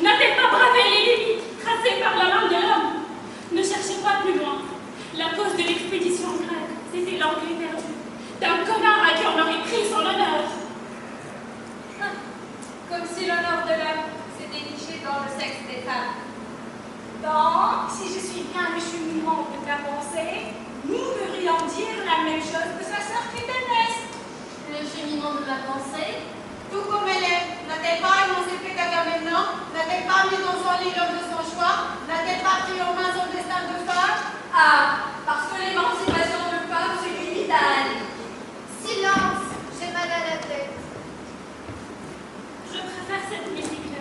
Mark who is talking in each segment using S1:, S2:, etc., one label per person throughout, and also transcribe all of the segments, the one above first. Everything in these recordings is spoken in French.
S1: N'a-t-elle pas bravé les limites tracées par la main de la pensée, nous devrions dire la même chose que sa sœur Clytemnestre.
S2: Le cheminement de la pensée,
S3: tout comme elle est, n'a-t-elle pas énoncé fait qu'Agamemnon? N'a-t-elle pas mis dans son lit l'homme de son choix? N'a-t-elle pas pris en main son destin de femme?
S2: Ah, parce que l'émancipation de femme se limite à elle.
S4: Silence, j'ai mal à la tête.
S1: Je préfère cette musique-là.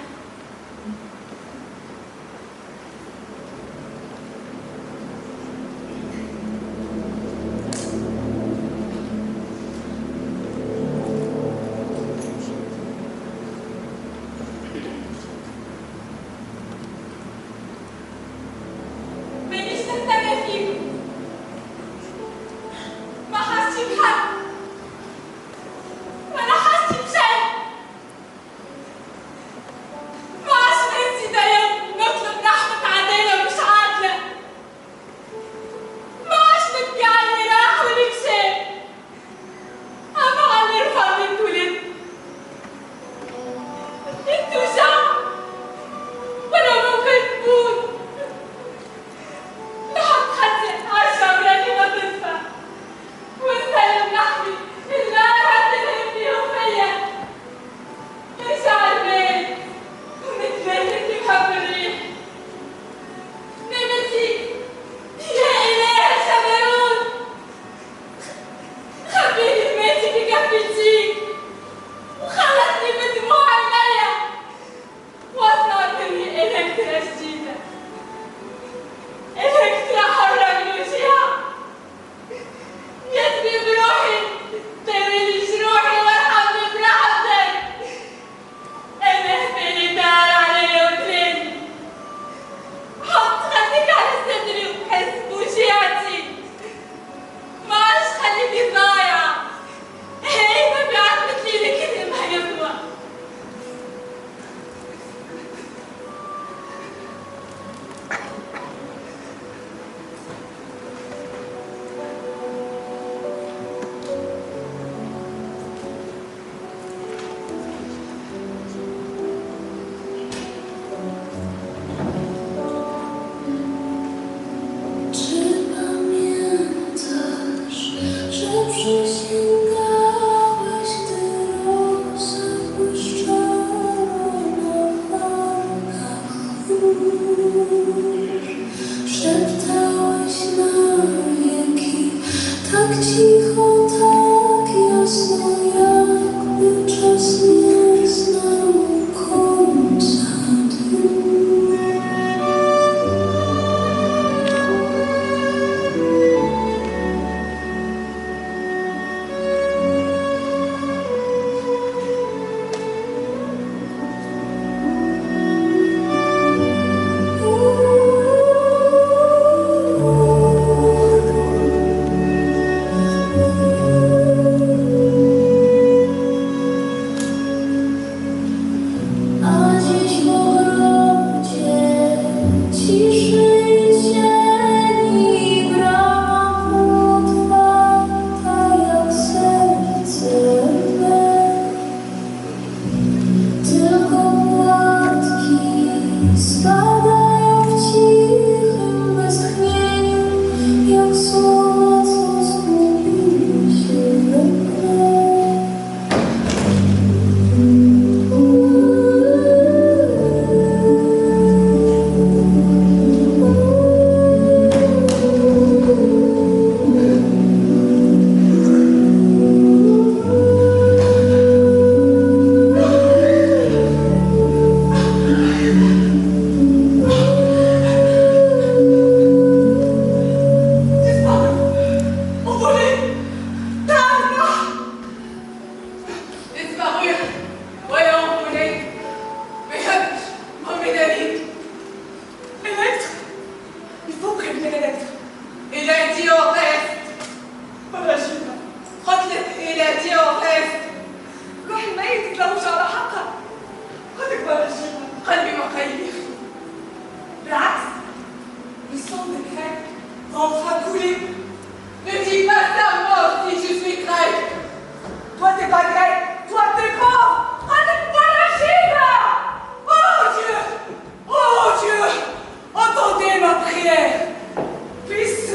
S5: Fils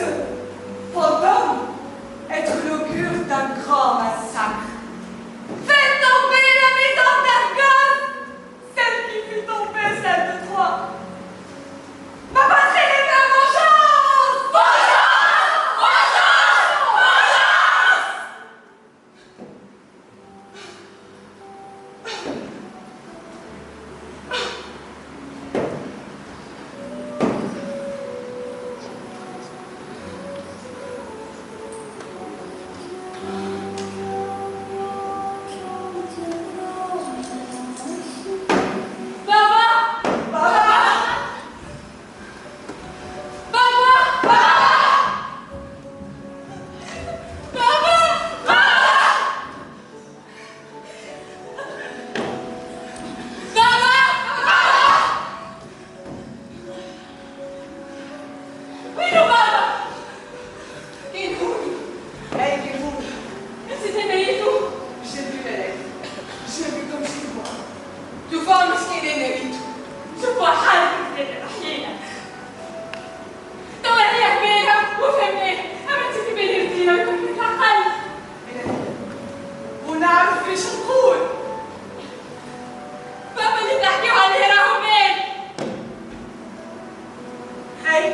S1: Hey!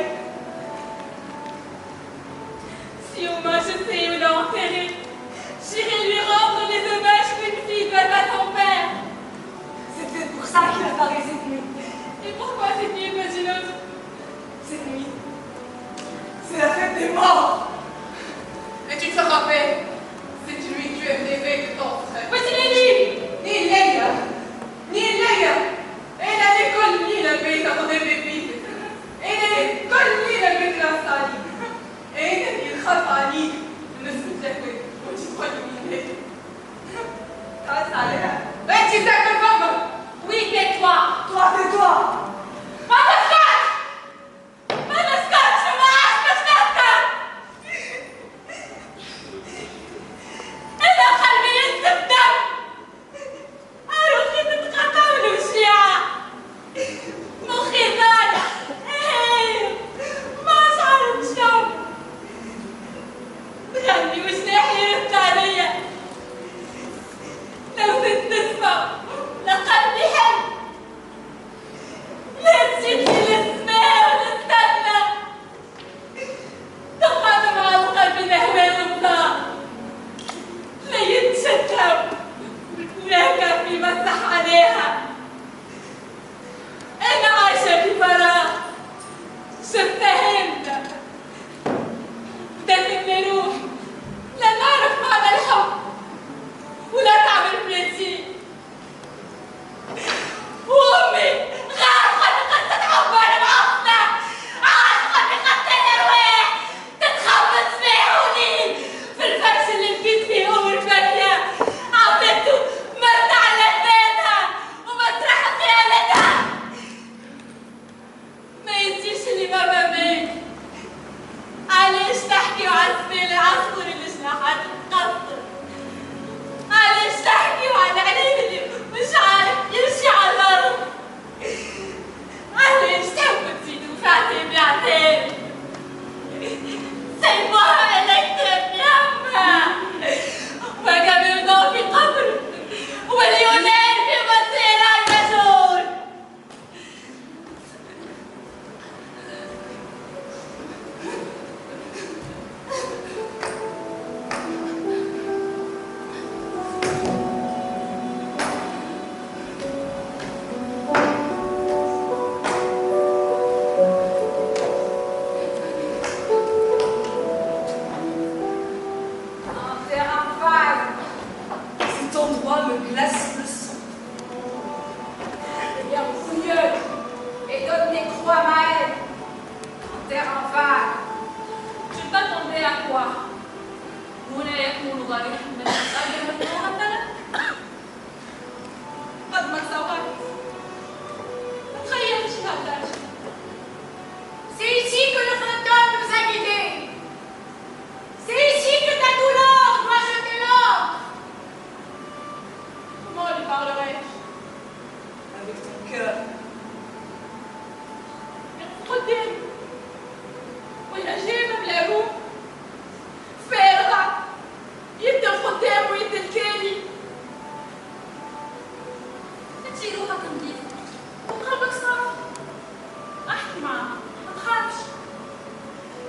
S1: Si au moins je sais où l'enterrer, j'irai lui rendre les hommages qu'une fille doit à son père.
S5: C'est peut-être pour ça qu'il apparaît cette nuit.
S1: Et pourquoi cette nuit, pas une autre?
S5: Cette nuit, c'est la fête des morts.
S2: Et tu te rappelles, c'est lui que tu aimes rêver de ton frère.
S1: Voici les lits!
S2: Ni Leia, elle a l'école ni la paix dans des pépites. Elle est l'école ni la paix de la salle. Et il rafale, ne se fait que tu crois dominer. Ah, ça a l'air. Mais tu sais que comme.
S1: Oui, tais-toi!
S5: Toi, tais-toi.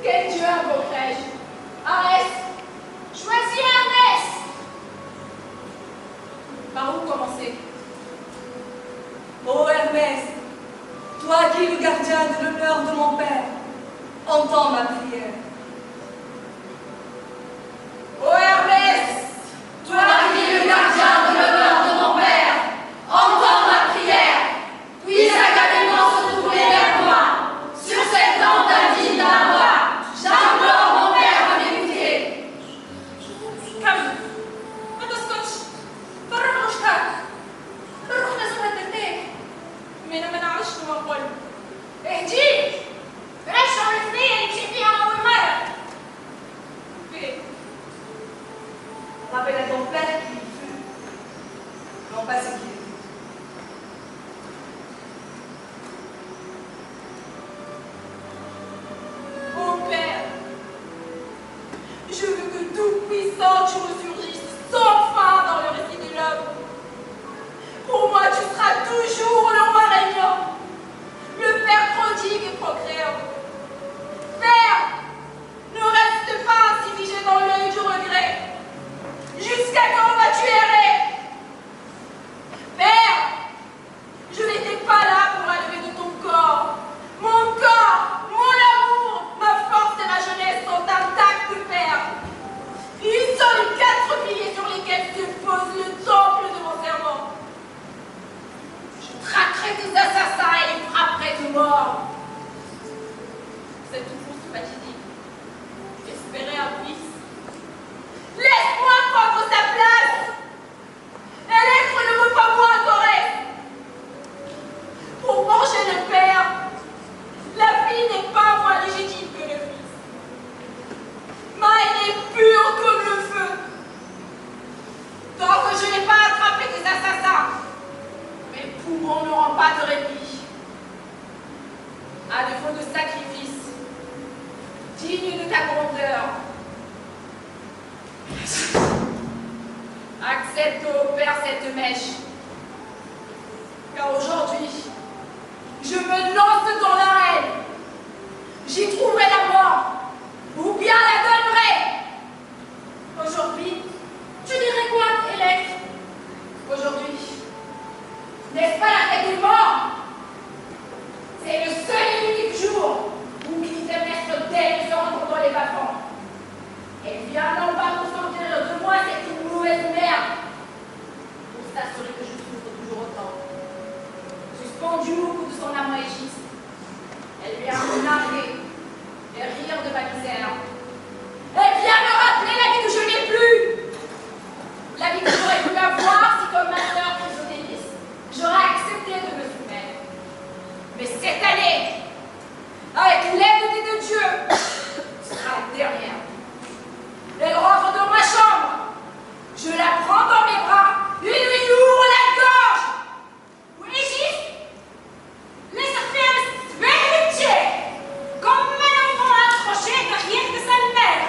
S2: Quel Dieu invoquerai-je? Arès, choisis Ernest. Par où commencer?
S5: Ô Hermès, toi qui es le gardien de l'honneur de mon père, entends ma prière.
S2: Ô Hermès, toi qui es le gardien de l'honneur de mon père, entends ma prière. Puis Agamemnon se tournait vers moi. Sur cette tente indigne d'un roi, j'implore mon père à m'écouter.
S1: كمل ما تسكتش فرغ وشك نروح نزور التنتين من منعش وقول
S3: اهديك رجعوا الاثنين اللي مشيت فيها اول مره.
S1: فين
S5: Rappelle à ton père qu'il fut, non pas ce qu'il est.
S1: Mon père, je veux que tout-puissant tu ressurgisses sans fin dans le récit de l'homme. Pour moi, tu seras toujours le roi régnant, le père prodigue et procréant. C'est toujours ce fatidique. Espérer un fils. Laisse-moi prendre sa place. Electre ne veut pas moi adorer. Pour manger le père, la fille n'est pas moins légitime que le fils. Maï est pure comme le feu. Tant que je n'ai pas attrapé des assassins, mes poumons n'auront pas de répit. À défaut de sacrifice, digne de ta grandeur, accepte, ô Père, cette mèche. Car aujourd'hui, je me lance dans l'arène. J'y trouverai la mort, ou bien la donnerai. Aujourd'hui, tu dirais quoi, Electre? Aujourd'hui, n'est-ce pas la fête des morts? C'est le seul et unique jour où Clytemnestre daigne se rendre dans les bas-fonds. Elle vient non pas pour s'enquérir de moi, c'est une mauvaise merde. Pour s'assurer que je souffre toujours autant. Suspendue au bout de son amant égiste, elle vient me narguer et rire de ma misère. Elle vient me rappeler la vie que je n'ai plus. La vie que j'aurais pu avoir si, comme ma sœur Chrysothémis, j'aurais accepté de me soumettre. Mais cette année, avec l'aide des deux dieux, ce sera la dernière. Elle rentre dans ma chambre. Je la prends dans mes bras et lui ouvre la gorge. Oui, Égiste, laisse faire le vérité, comme un enfant accroché derrière de sa mère.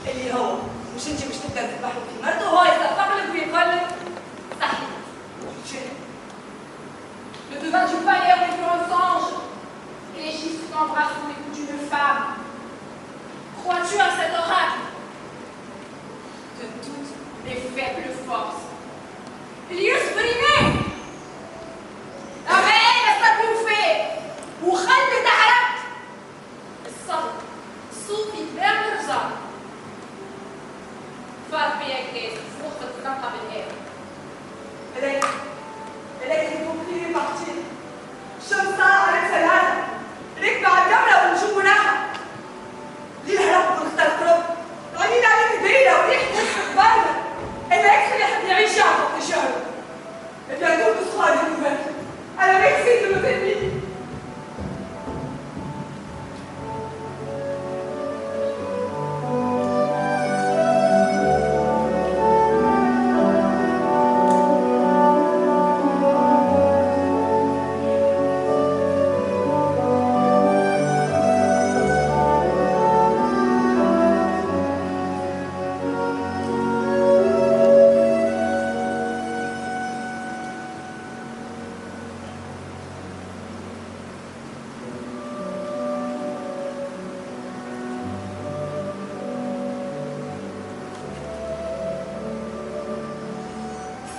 S5: اللي هو مش انت مش تبدا تذبحوا في مرته وهو يستقلك ويقلك صحيح.
S1: Le devin du palais aurait vu un ange. Et Égiste t'embrasse sous les coups d'une femme. Crois-tu à cet oracle? De toutes mes faibles forces. Lius Briné! أغاني ستكون وخلي تعرف الصبر صوفي بيرجع فابي أكيد فرصة تنقى بالهيك.
S5: إليك تبقي partir. شمسة على سلالة. إليك بعد جملة ونشوف نحن. ليه الهرب والتقرب؟ غنينا عليك بعيدة وريحة الباردة. إليك خلي حد يعيش يعرف في شهر. إذا كنت صغار النوبات. أنا ميكسي de me faire.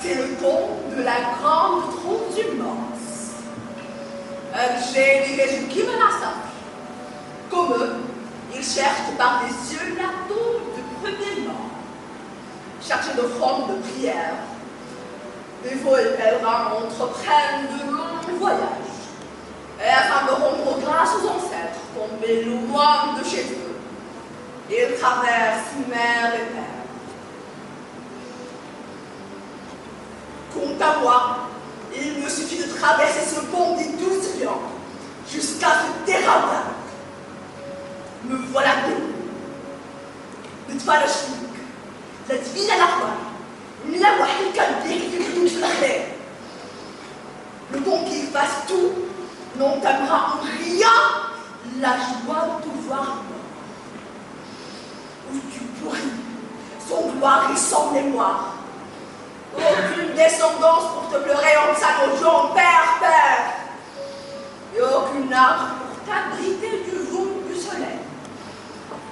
S2: C'est le ton de la grande transhumance. Angélique qui me la sache. Comme eux, ils cherchent par les yeux la tombe du premier mort. Cherchent d'offrandes de prière. Les voeux pèlerins entreprennent de longs voyages. Et afin de rendre grâce aux ancêtres tombés loin de chez eux, ils traversent mer et mer. Quant à moi, il me suffit de traverser ce pont des 12 lions jusqu'à ce terrain d'arc. Me voilà debout. Le تفرجتك لا تبين الأحوال لا واحد كان بيك في خدود في الأخلاق. Le temps qu'il fasse tout n'entamera en rien la joie de te voir mort. Où tu pourris, sans gloire et sans mémoire. Aucune descendance pour te pleurer en s'accrochant, père. Et aucun arbre pour t'abriter du jour du soleil.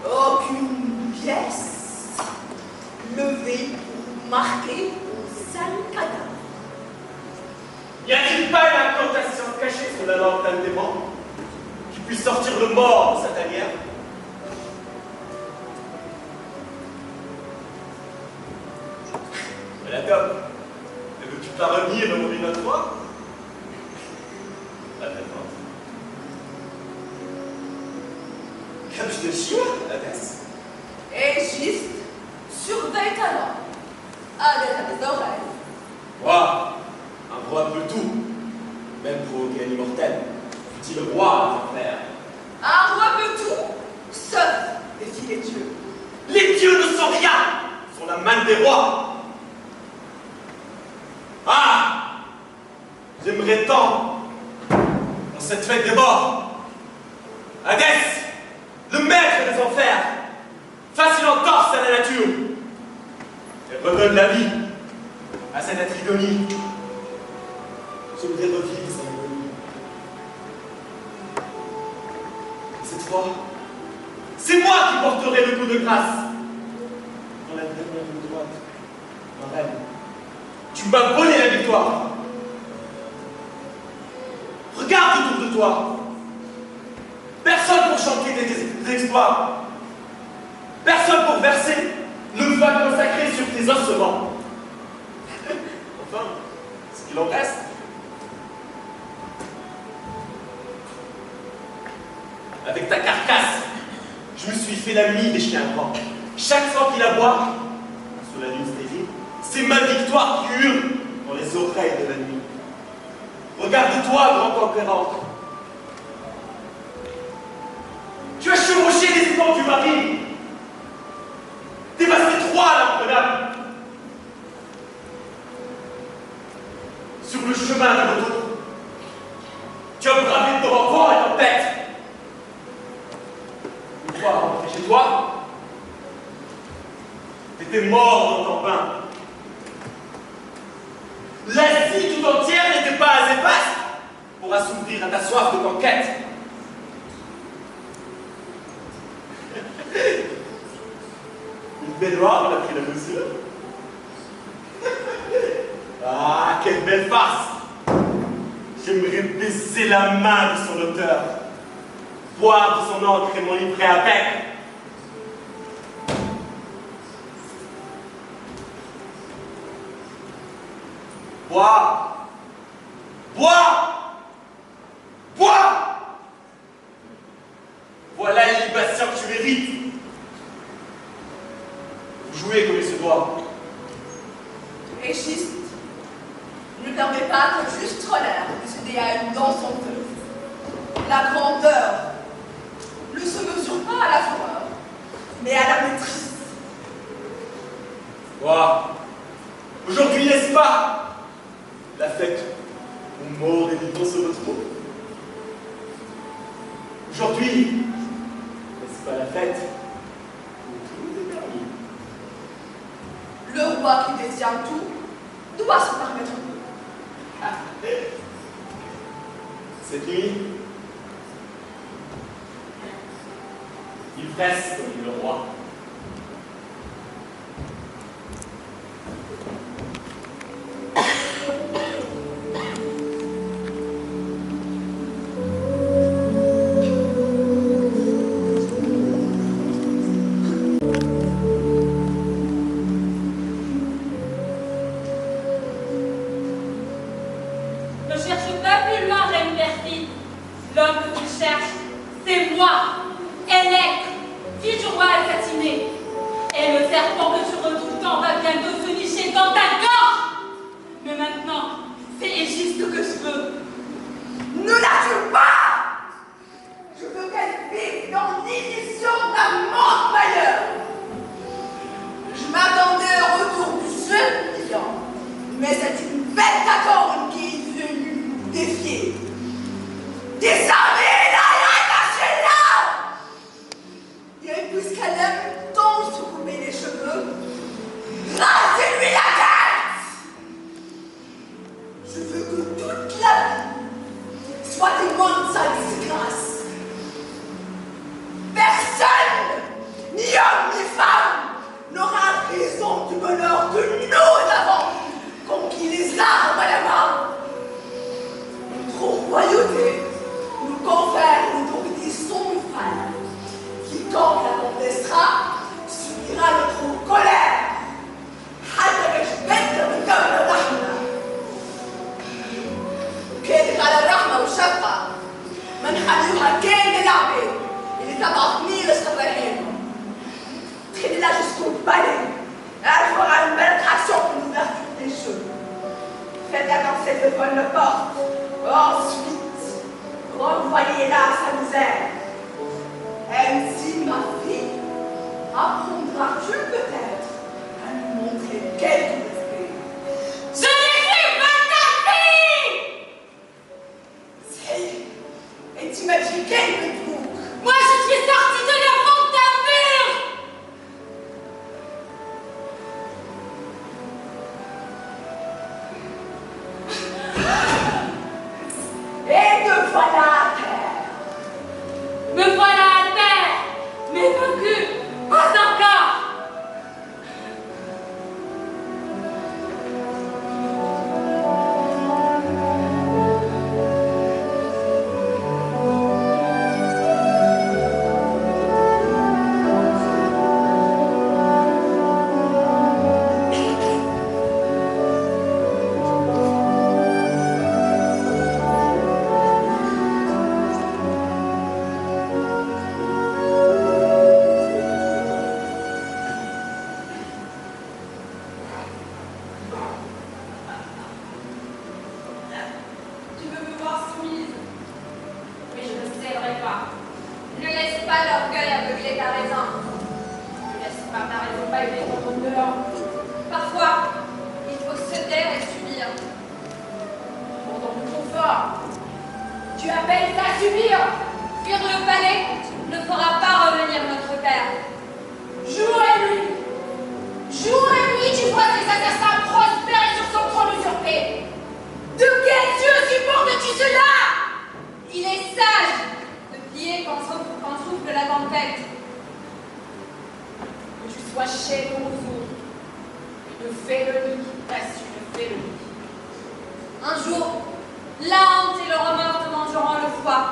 S2: Aucune pièce levée pour marquer ton sale cadavre.
S6: Y a-t-il pas une incantation cachée sur la lanterne des morts qui puisse sortir le mort de sa tanière? Mais la gomme, ne veux-tu pas revenir et mourir notre foi? Pas tellement. Capuche de chiois, Hadès.
S1: Égiste, surveille ta langue. Hadès à tes oreilles.
S6: Roi, un roi peut tout, même provoquer un immortel. Fut-il le roi, mon frère?
S1: Un roi peut tout, sauf défie les dieux.
S6: Les dieux ne sont rien, sont la manne des rois. Ah! J'aimerais tant, dans cette fête des morts, Hadès, le maître des enfers, fasse une entorse à la nature et redonne la vie à cette atrigonie. J'aimerais revivre sa agonie. Cette fois, c'est moi qui porterai le coup de grâce. Dans la dernière ligne droite, ma reine, tu m'as volé la victoire. Regarde autour de toi. Personne pour chanter tes exploits. Personne pour verser le vin consacré sur tes ossements. Enfin, ce qu'il en reste. Avec ta carcasse, je me suis fait l'ami des chiens errants. Chaque fois qu'il aboie, sous la lune stérile, c'est ma victoire qui hurle dans les oreilles de la nuit. Regarde-toi, grand conquérant. Tu as chevauché les étangs du Marie, dévasté Troie à l'imprenable. Sur le chemin de retour, tu as bravé devant toi la tempête. Une fois rentré chez toi, t'étais mort dans ton bain. L'Asie tout entière n'était pas assez vaste pour assouvir à ta soif de conquête. Une baignoire m'a pris la mesure. Ah, quelle belle farce! J'aimerais baiser la main de son auteur, boire de son encre et mon livret à bec. Bois! Bois! Bois! Voilà les libations que tu mérites. Vous jouez comme il se doit.
S1: Égiste, ne permet pas que juste Troller se déhaille dans son feu. La grandeur ne se mesure pas à la fureur, mais à la maîtrise.
S6: Bois! Aujourd'hui, n'est-ce pas la fête où mort et vivant se retrouvent? Aujourd'hui, n'est-ce pas la fête où tout est permis?
S1: Le roi qui détient tout doit se permettre peu.
S6: Cette nuit, ivresse comme le roi.
S2: Ne cherche pas plus loin, reine perfide. L'homme que tu cherches, c'est moi, Électre, fille du roi assassiné. Et le serpent que tu redoutes tant va bientôt se nicher dans ta gorge. Mais maintenant, c'est Égiste que je veux.
S1: Ne la tue pas! Je veux qu'elle vive dans l'illusion d'un monde meilleur. Je m'attendais au retour du jeune lion, mais c'est une bête d'acorne qui est venue nous défier. Désarmez-la et attachez-la! Et puisqu'elle aime tant se couper les cheveux, rasez-lui la tête! Je veux que toute la vie soit témoin de sa disgrâce. Personne, ni homme ni femme, n'aura raison du bonheur que nous avons conquis les armes à la main. Notre royauté nous confère une autorité sombrale. Quiconque la contestera subira notre colère. حتى كشبت من قبل الرحمة. كانت على الرحمة والشفقة منحنيها كان العباد اللي تبعث ميل
S5: de balai. Elle fera une belle attraction pour l'ouverture des jeux. Faites-la danser devant une porte. Ensuite, renvoyez-la à sa misère. Ainsi, ma fille, apprendras-tu peut-être à lui montrer quelques respect.
S1: Je ne suis pas ta fille!
S5: Et t'imagines quel bouc.
S1: Moi, je suis sortie de la fontaine.
S5: Et te voilà à terre.
S1: Me voilà à terre, mais vaincu, pas encore. Tu veux me voir soumise? Mais je ne céderai pas. Ne laisse pas l'orgueil aveugler ta raison. Ne laisse pas ta raison bailler contre de l'or. Parfois, il faut se taire et subir. Pour ton confort, tu appelles ça subir. Fuir le palais ne fera pas revenir notre père. Jour et nuit, tu vois tes assassins prospérer sur son trône usurpé. De quels yeux supportes-tu cela? Il est sage de plier quand souffle la tempête. Que tu sois chef ou rousseau, une félonie reste une félonie. Un jour, la honte et le remords te mangeront le foie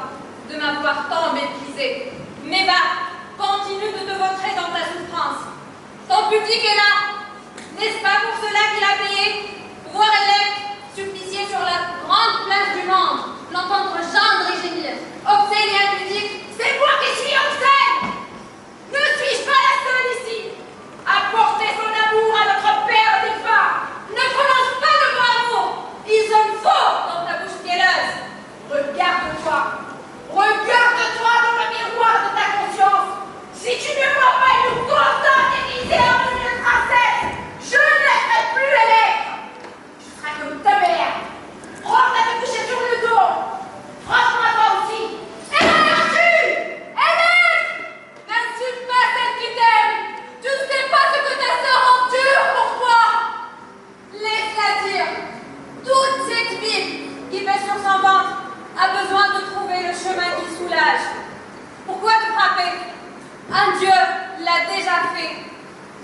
S1: de m'avoir tant méprisé. Mais va, continue de te vautrer dans ta souffrance. Ton public est là. N'est-ce pas pour cela qu'il a payé? Voir Hélène supplicier sur la grande place du monde, l'entendre gendre et gémir, obtenir lui dire c'est moi qui suis obscène. Ne suis-je pas la seule ici à porter son amour à notre père défunt? Ne prononce pas le mot amour, il sonne faux dans ta bouche mielleuse. Regarde-toi dans le miroir de ta conscience. Si tu ne vois pas une contente déguisée en une princesse, je ne laisserai plus Hélène. Tu seras comme ta mère. Prends à te coucher sur le dos. Frappe-moi toi aussi. Hélène, n'insulte pas celle qui t'aime. Tu ne sais pas ce que ta sœur endure pour toi. Laisse-la dire. Toute cette vie qui fait sur son ventre a besoin de trouver le chemin qui soulage. Pourquoi te frapper? Un Dieu l'a déjà fait.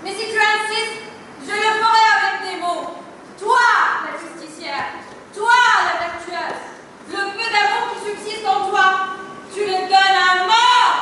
S1: Mais si tu insistes, je le ferai avec des mots. Toi, la justicière, toi, la vertueuse, le peu d'amour qui subsiste en toi, tu le donnes à mort.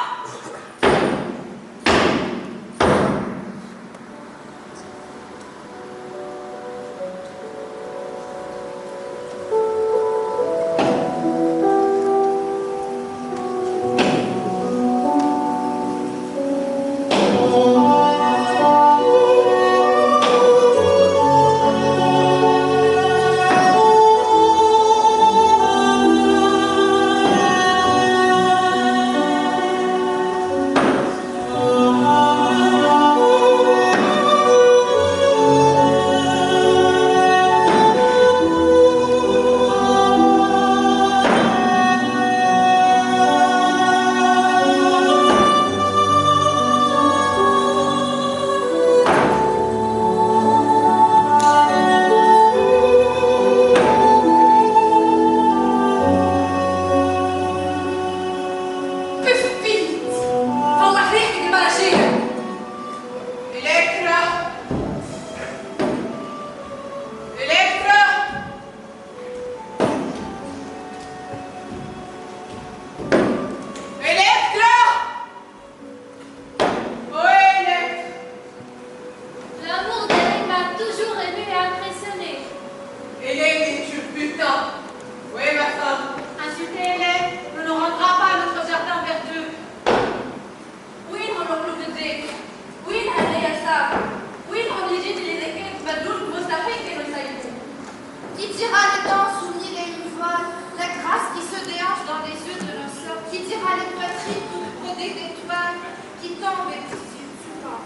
S4: à les poitrines toutes brodées d'étoiles qui tombent et dissipent souvent.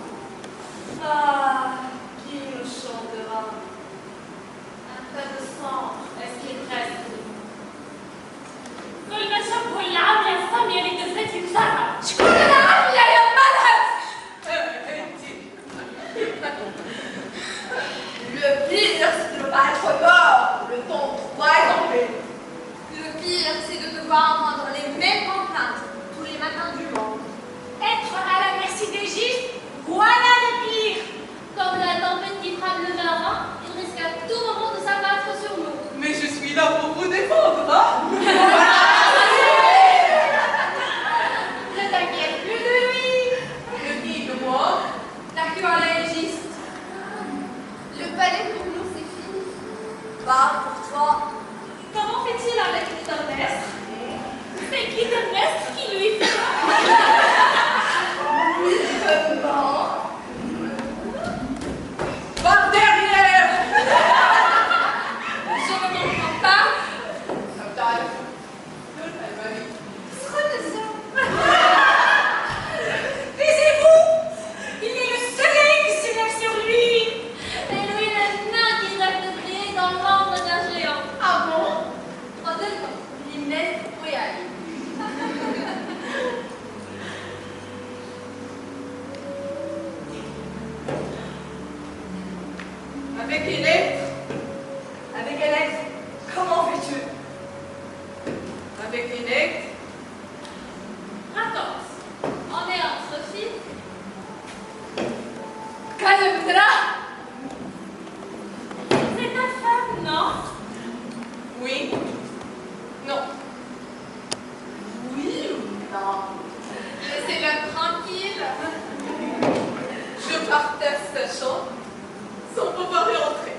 S1: Ah, qui me chantera?
S2: Un tas de sang, est-ce qu'il reste de vous?
S7: والمشهد والعام يا سامية اللي دزتي بسرعة.
S1: شكون العافية يا ملهف؟ Le pire, c'est de ne pas être mort. Le ton 3 est tombé.
S4: Le pire, c'est de devoir entendre les mêmes complaintes tous les matins du monde.
S7: Être à la merci des gifles, voilà le pire. Comme la tempête qui frappe le marin, il risque à tout moment de s'abattre sur nous.
S5: Mais je suis là pour vous défendre, hein?
S4: Ne t'inquiète plus de lui.
S1: Le qui de moi?
S4: T'as cru en la légiste. Le palais pour nous, c'est fini.
S1: Pas pour toi.
S7: Comment fait-il avec Clytemnestre? C'est Clytemnestre qui lui fait.
S1: Par derrière. Je ne comprends pas.
S7: Taisez-vous! Il est le soleil qui se lève sur lui.
S2: Et lui, le nain qui rêve de briller dans l'ombre d'un géant.
S1: Ah bon?
S2: Fratello, l'immense royal.
S1: Avec Electre? Avec Electre, comment fais-tu? Avec Electre?
S2: Raconte. On est entre filles.
S1: Calemdra?
S7: C'est ta femme, non?
S1: Oui. Non. Oui ou non?
S4: Laissez-le tranquille.
S1: Je partais sachant sans pouvoir y entrer.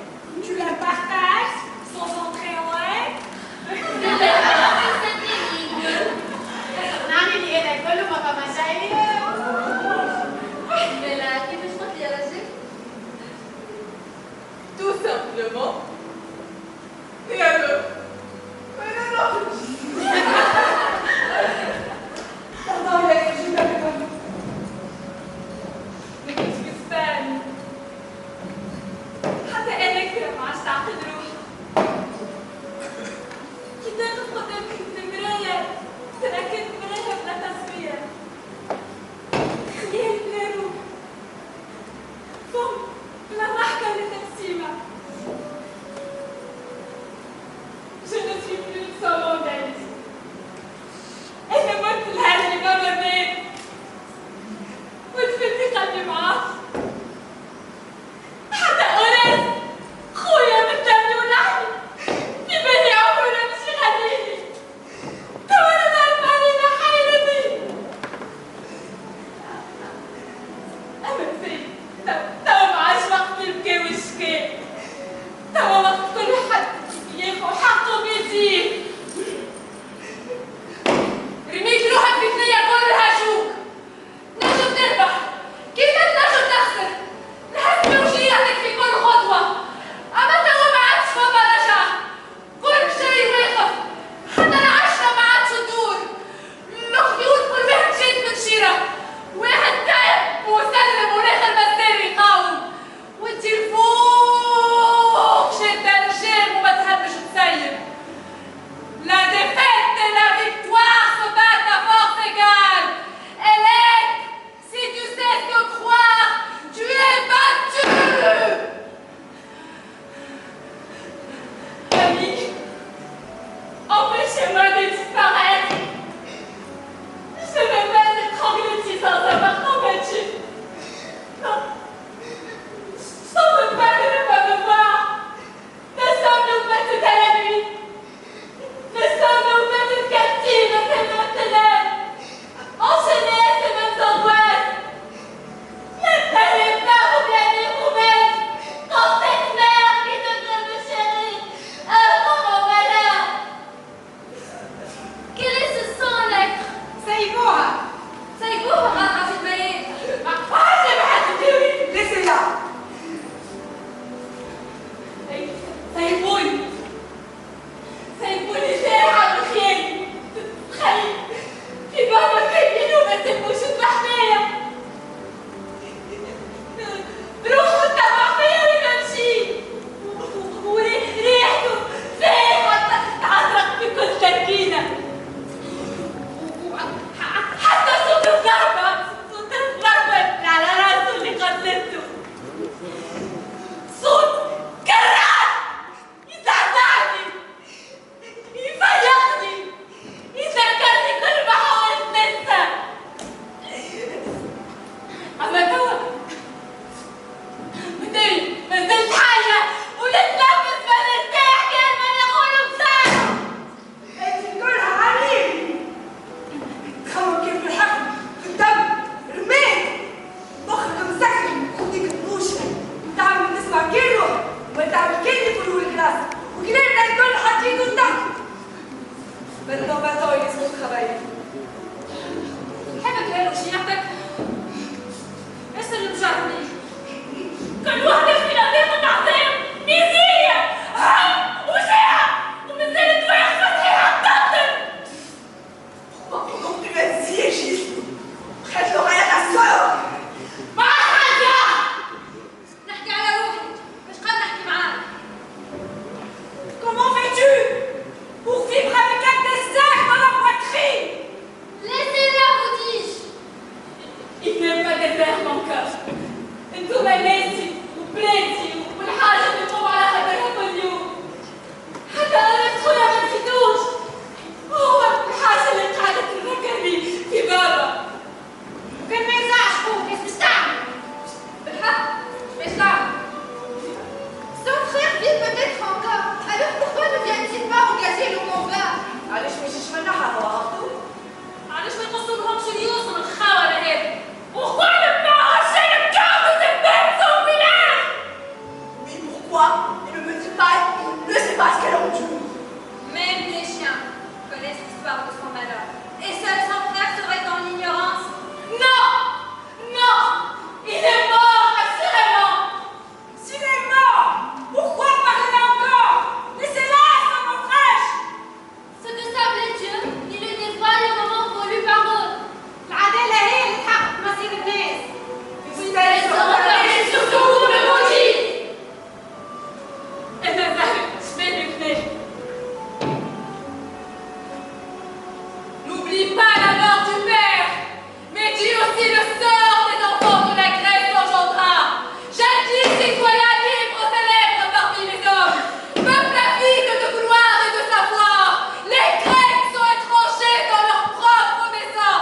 S1: Voici le sort des enfants que la Grèce engendra. Jadis citoyens libres célèbres parmi les hommes, peuple avide de gloire et de savoir, les Grecs sont étrangers dans leur propre maison.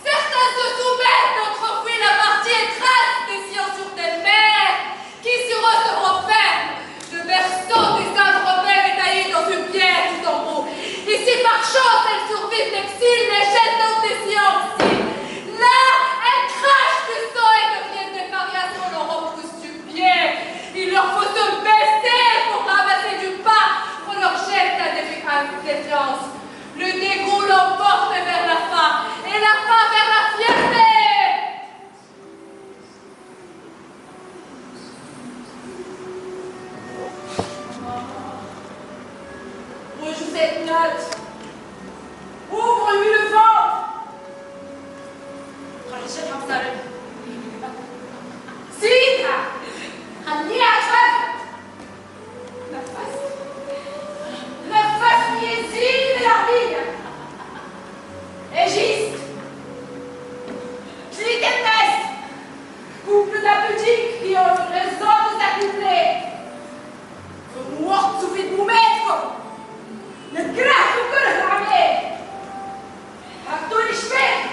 S1: Certains se soumettent, d'autres fuient la partie et tracent des sillons sur des mers qui sur eux se renferment. De berceaux des saintes rebelles étaillés dans une pierre tout en haut. Ici par chance elles survivent l'exil, les jettent dans des sillons aussi. Là, elles crachent du sang et deviennent des parias qu'on leur repousse du pied. Il leur faut se baisser pour ramasser du pain qu'on leur jette à défiance. Le dégoût l'emporte vers la faim et la faim vers la fierté. Rejoue cette note. Ouvre-lui le ventre. رجال حمصار زيدها خليها تفرفت نفسني يزيد العبيدة Égiste Clitemnestre couple d'apodiques qui ont raison de s'accoupler morte sous vide مماتكم نكرهكم كره العمال حطوني شباب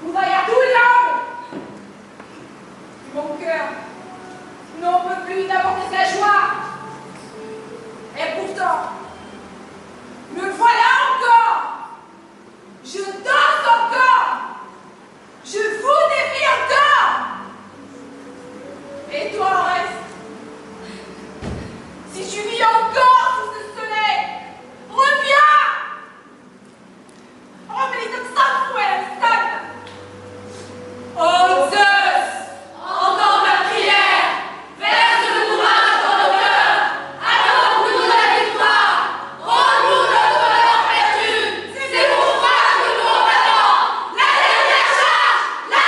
S1: وضيعتوا لي العمر. Mon cœur n'en peut plus d'apporter sa joie. Et pourtant, me voilà encore. Je danse encore. Je vous défie encore. Et toi, en reste, si tu vis encore sous ce soleil, reviens. Remets comme ça, fouet, stagne. Oh Zeus, entends ma prière, verse le courage dans nos cœurs, accorde-nous la victoire, rends-nous notre fortune, c'est pour toi que nous combattons, la dernière charge, la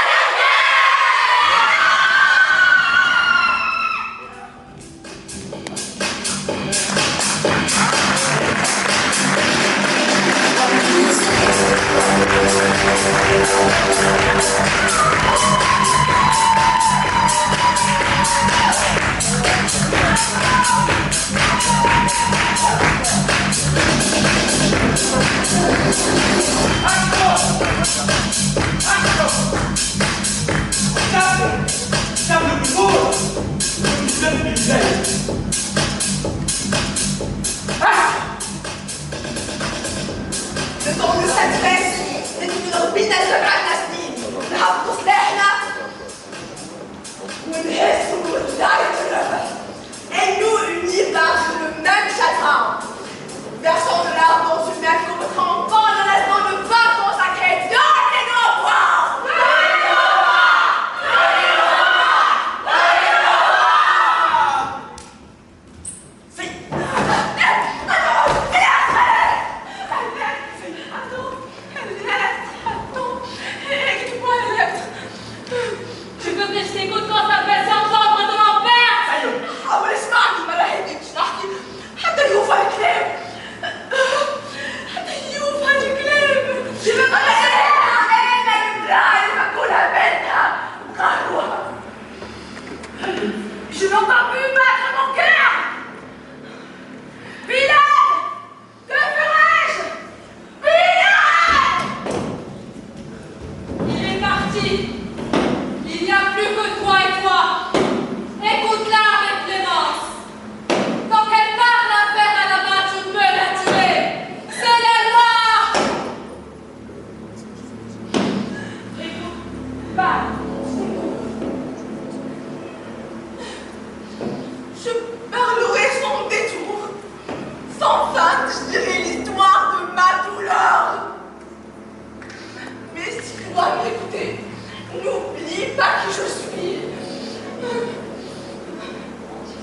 S5: et nous unis par le même chagrin. Versons de larmes dans une mer comme trempant le laissant de vin consacré. Donnez-nous boire!
S1: Tu veux que je t'écoute quand ça fait s'entendre de mon père?
S5: حاول اسمعني ما راح يديك تحكي حتى يوفى الكلام حتى يوفى الكلام جبت عليها المراية باكلها منها وقهروها Je n'entends plus battre mon cœur. Pilate, que ferais-je? Pilate!
S1: Il est parti. Il n'y a plus que toi et toi. Écoute-la avec clémence. Quand elle parle à faire à la main, tu peux la tuer. C'est la loi.
S5: Écoute, parle. Je parlerai sans détour, sans feinte, je dirai l'histoire de ma douleur. Mais si tu dois m'écouter, n'oublie pas qui je suis.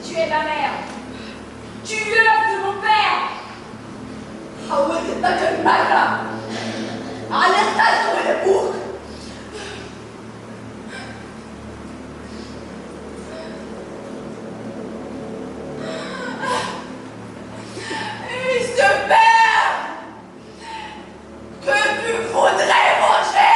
S1: Tu es ma mère. Tueuse de mon père.
S5: حولت لك المرة على الخلق والأبوك. Et ce père que tu voudrais manger.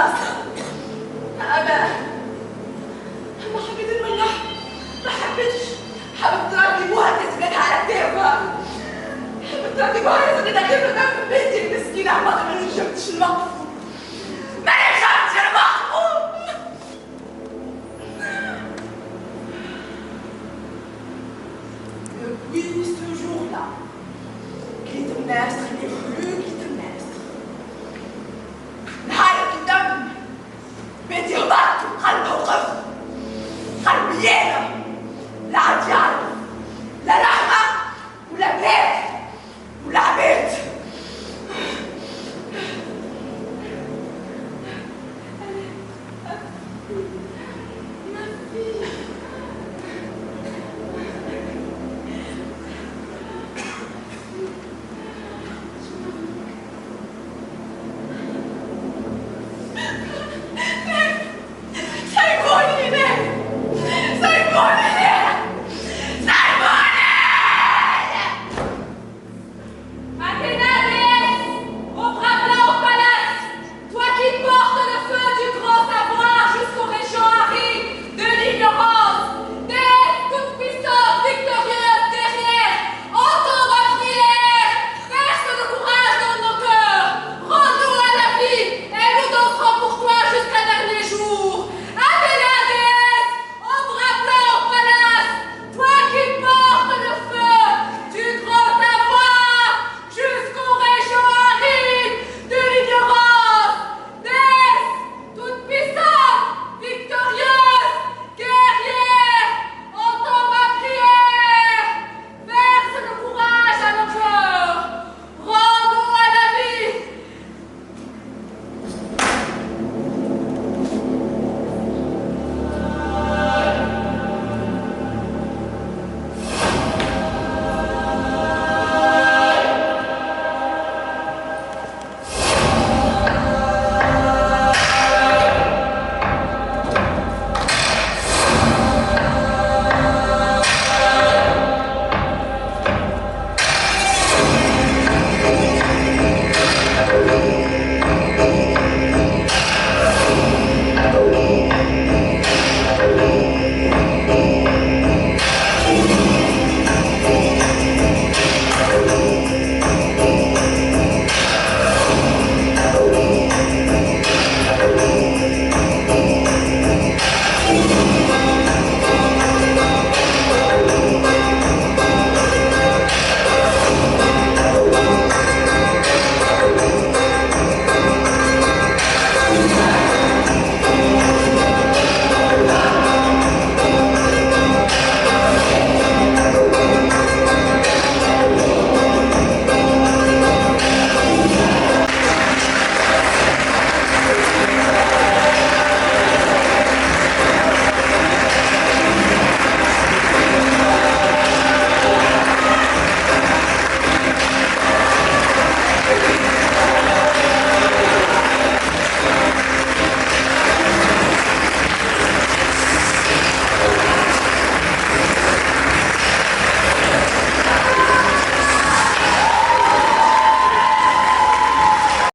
S5: راسها. أنا ما حبيت الملح، ما حبيتش. حبيت تركبوها تثبتها على كتافها. حبيت تركبوها تثبتها كيف دم بنتي المسكينة. ما نجمتش المقفول، ما نجمتش المقفول. Depuis ce jour-là, Clytemnestre n'est plus Clytemnestre. نهار الدم بيتي هبط قلب وقف، قلب يانا لا عاد يعرف لا لحمة ولا بلاد ولا عباد.